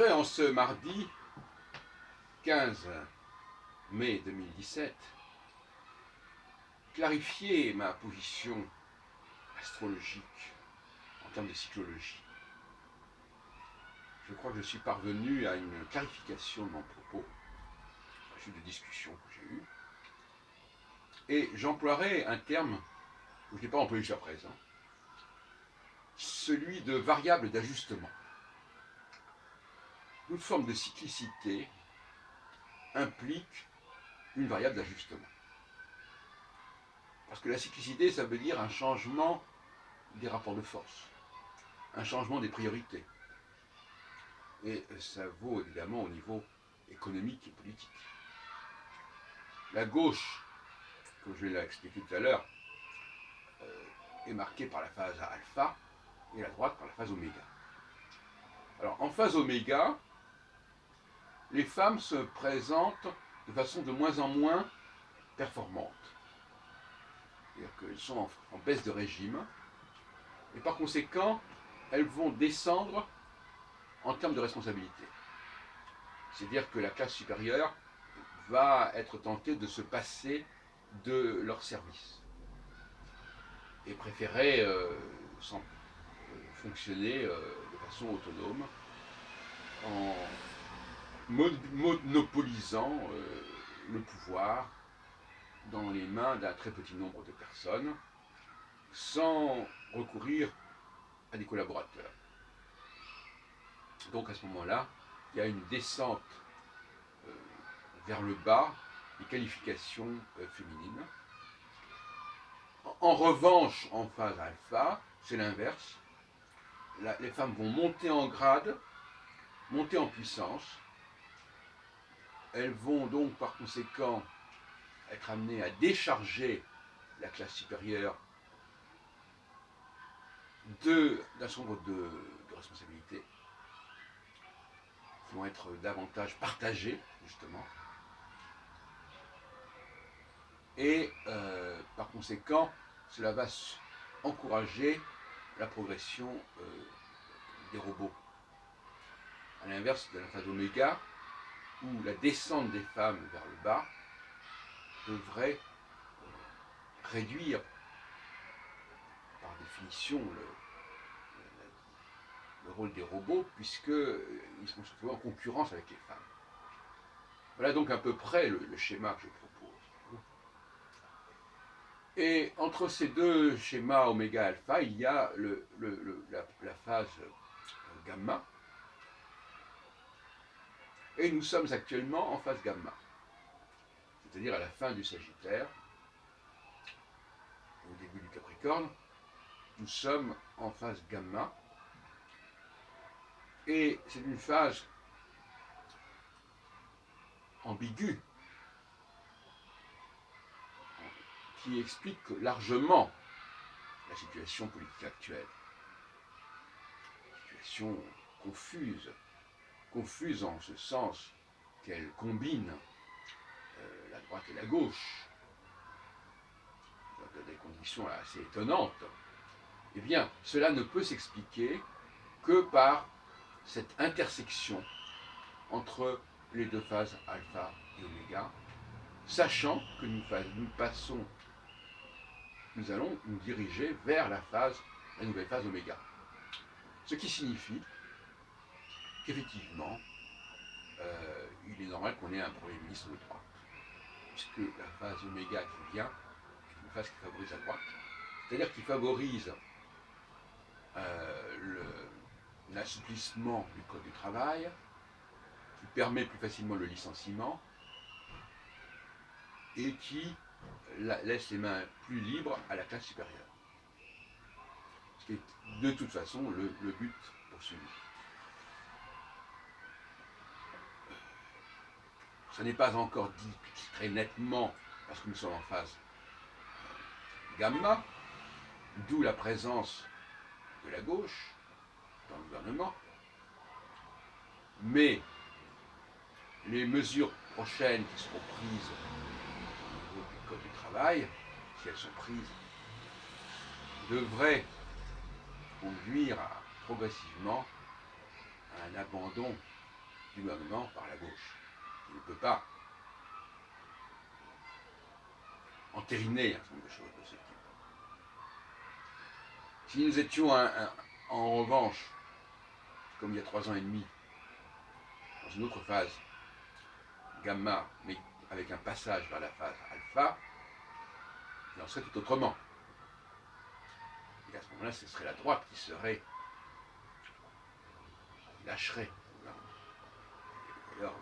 voudrais en ce mardi 15 mai 2017 clarifier ma position astrologique en termes de cyclologie. Je crois que je suis parvenu à une clarification de mon propos, à la suite de discussions que j'ai eues, et j'emploierai un terme que je n'ai pas employé jusqu'à présent, celui de variable d'ajustement. Toute forme de cyclicité implique une variable d'ajustement. Parce que la cyclicité, ça veut dire un changement des rapports de force, un changement des priorités. Et ça vaut évidemment au niveau économique et politique. La gauche, comme je l'ai expliqué tout à l'heure, est marquée par la phase alpha et la droite par la phase oméga. Alors en phase oméga, les femmes se présentent de façon de moins en moins performante. C'est-à-dire qu'elles sont en baisse de régime, et par conséquent, elles vont descendre en termes de responsabilité. C'est-à-dire que la classe supérieure va être tentée de se passer de leur service et préférer fonctionner de façon autonome en monopolisant le pouvoir dans les mains d'un très petit nombre de personnes sans recourir à des collaborateurs. Donc à ce moment-là, il y a une descente vers le bas des qualifications féminines. En revanche, en phase alpha, c'est l'inverse. Les femmes vont monter en grade, monter en puissance. Elles vont donc par conséquent être amenées à décharger la classe supérieure d'un certain nombre de responsabilités, qui vont être davantage partagées, justement. Et par conséquent, cela va encourager la progression des robots. À l'inverse de la phase oméga, où la descente des femmes vers le bas devrait réduire par définition le rôle des robots, puisqu'ils sont surtout en concurrence avec les femmes. Voilà donc à peu près le schéma que je propose. Et entre ces deux schémas oméga-alpha, il y a la phase gamma. Et nous sommes actuellement en phase gamma, c'est-à-dire à la fin du Sagittaire, au début du Capricorne, nous sommes en phase gamma. Et c'est une phase ambiguë qui explique largement la situation politique actuelle. Situation confuse en ce sens qu'elle combine la droite et la gauche dans des conditions assez étonnantes. Eh bien, cela ne peut s'expliquer que par cette intersection entre les deux phases alpha et oméga, sachant que nous allons nous diriger vers la nouvelle phase oméga. Ce qui signifie qu'effectivement, il est normal qu'on ait un Premier ministre de droite, puisque la phase oméga qui vient est une phase qui favorise la droite, c'est-à-dire qui favorise l'assouplissement du code du travail, qui permet plus facilement le licenciement, et qui laisse les mains plus libres à la classe supérieure. Ce qui est de toute façon le but poursuivi. Ça n'est pas encore dit très nettement parce que nous sommes en phase gamma, d'où la présence de la gauche dans le gouvernement. Mais les mesures prochaines qui seront prises au niveau du code du travail, si elles sont prises, devraient conduire progressivement à un abandon du gouvernement par la gauche, qui ne peut pas entériner un certain nombre de choses de ce type. Si nous étions en revanche, comme il y a 3 ans et demi, dans une autre phase gamma, mais avec un passage vers la phase alpha, il en serait tout autrement. Et à ce moment-là, ce serait la droite qui lâcherait. Alors,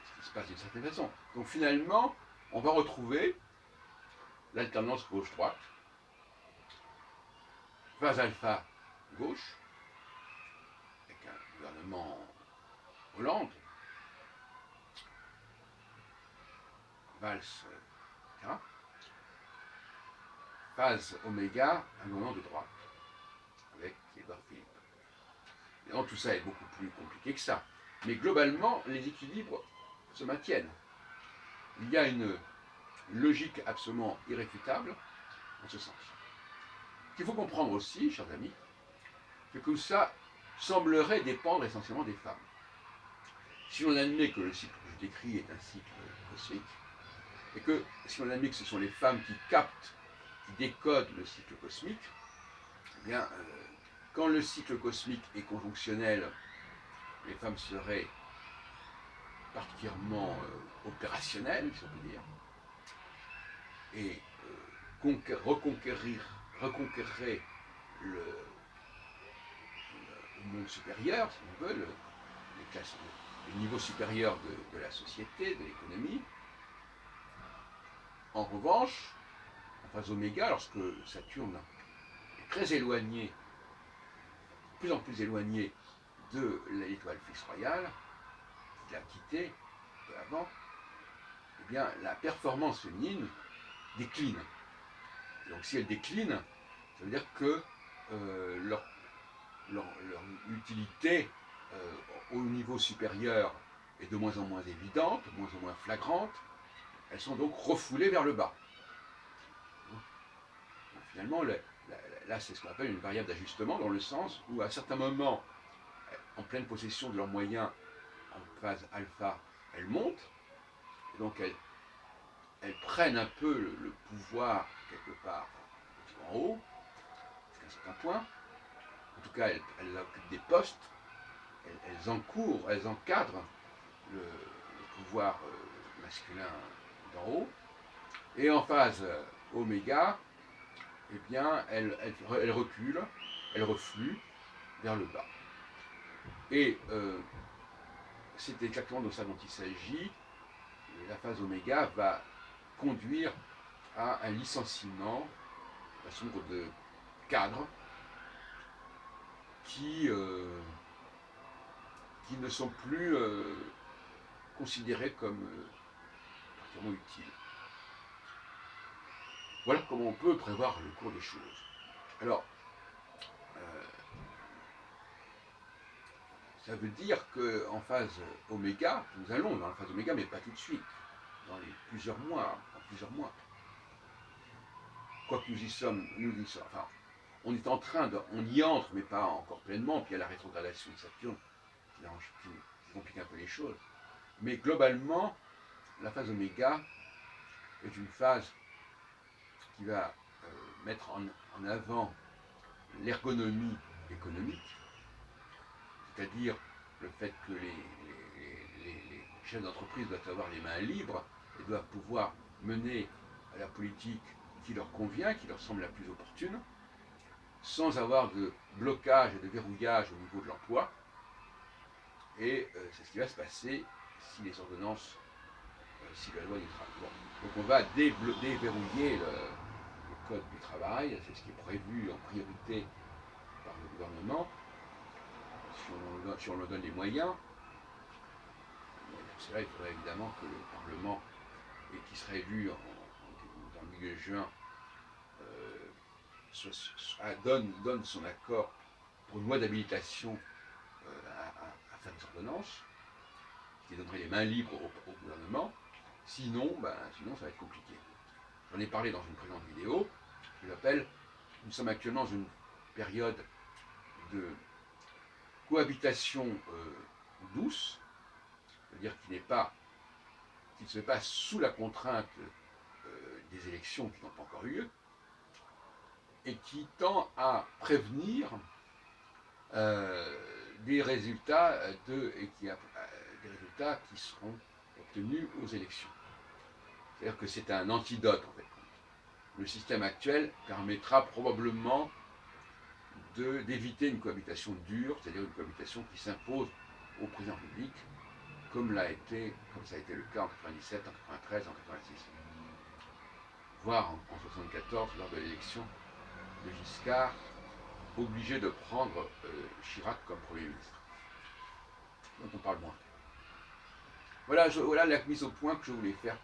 ce qui se passe d'une certaine façon. Donc finalement, on va retrouver l'alternance gauche-droite, phase alpha gauche, avec un gouvernement Hollande, Valls, etc. Phase oméga, un gouvernement de droite, avec Édouard Philippe. Évidemment, tout ça est beaucoup plus compliqué que ça. Mais globalement, les équilibres se maintiennent. Il y a une logique absolument irréfutable en ce sens. Ce qu'il faut comprendre aussi, chers amis, c'est que ça semblerait dépendre essentiellement des femmes. Si on admet que le cycle que je décris est un cycle cosmique, et que si on admet que ce sont les femmes qui captent, qui décodent le cycle cosmique, eh bien, quand le cycle cosmique est conjonctionnel, les femmes seraient particulièrement opérationnelles, si on peut dire, et reconquéreraient le monde supérieur, si on veut, le niveau supérieur de la société, de l'économie. En revanche, en phase oméga, lorsque Saturne est très éloigné, de plus en plus éloigné de l'étoile fixe royale, qu'il a quitté un peu avant, eh bien, la performance féminine décline. Et donc si elle décline, ça veut dire que leur utilité au niveau supérieur est de moins en moins évidente, de moins en moins flagrante. Elles sont donc refoulées vers le bas. Donc, finalement, là, c'est ce qu'on appelle une variable d'ajustement, dans le sens où, à certains moments, en pleine possession de leurs moyens, en phase alpha, elles montent, et donc elles prennent un peu le pouvoir, quelque part, en haut, jusqu'à un certain point. En tout cas, elles occupent des postes, elles encadrent le pouvoir masculin d'en haut. Et en phase oméga, eh bien, elles reculent, elles refluent vers le bas. Et c'est exactement de ça dont il s'agit. La phase oméga va conduire à un licenciement, un nombre de cadres qui ne sont plus considérés comme particulièrement utiles. Voilà comment on peut prévoir le cours des choses. Alors, ça veut dire qu'en phase oméga, nous allons dans la phase oméga, mais pas tout de suite, dans plusieurs mois. Quoique nous y sommes, enfin, on est en train on y entre, mais pas encore pleinement, puis il y a la rétrogradation de Saturne qui complique un peu les choses. Mais globalement, la phase oméga est une phase qui va mettre en avant l'ergonomie économique, c'est-à-dire le fait que les chefs d'entreprise doivent avoir les mains libres et doivent pouvoir mener la politique qui leur convient, qui leur semble la plus opportune, sans avoir de blocage et de verrouillage au niveau de l'emploi. Et c'est ce qui va se passer si les ordonnances, si la loi du travail. Bon. Donc on va déverrouiller le code du travail, c'est ce qui est prévu en priorité par le gouvernement, si on leur donne les moyens. Pour cela, il faudrait évidemment que le Parlement, qui serait élu dans le milieu juin, donne son accord pour une loi d'habilitation à faire des ordonnances, qui donnerait les mains libres au gouvernement. Sinon, ça va être compliqué. J'en ai parlé dans une précédente vidéo. Je l'appelle, nous sommes actuellement dans une période de cohabitation douce, c'est-à-dire qui ne se fait pas sous la contrainte des élections qui n'ont pas encore eu lieu, et qui tend à prévenir des résultats des résultats qui seront obtenus aux élections. C'est-à-dire que c'est un antidote en fait. Le système actuel permettra probablement d'éviter une cohabitation dure, c'est-à-dire une cohabitation qui s'impose au président public, comme ça a été le cas en 97, en 93, en 86, voire en 74 lors de l'élection de Giscard, obligé de prendre Chirac comme Premier ministre, dont on parle moins. Voilà la mise au point que je voulais faire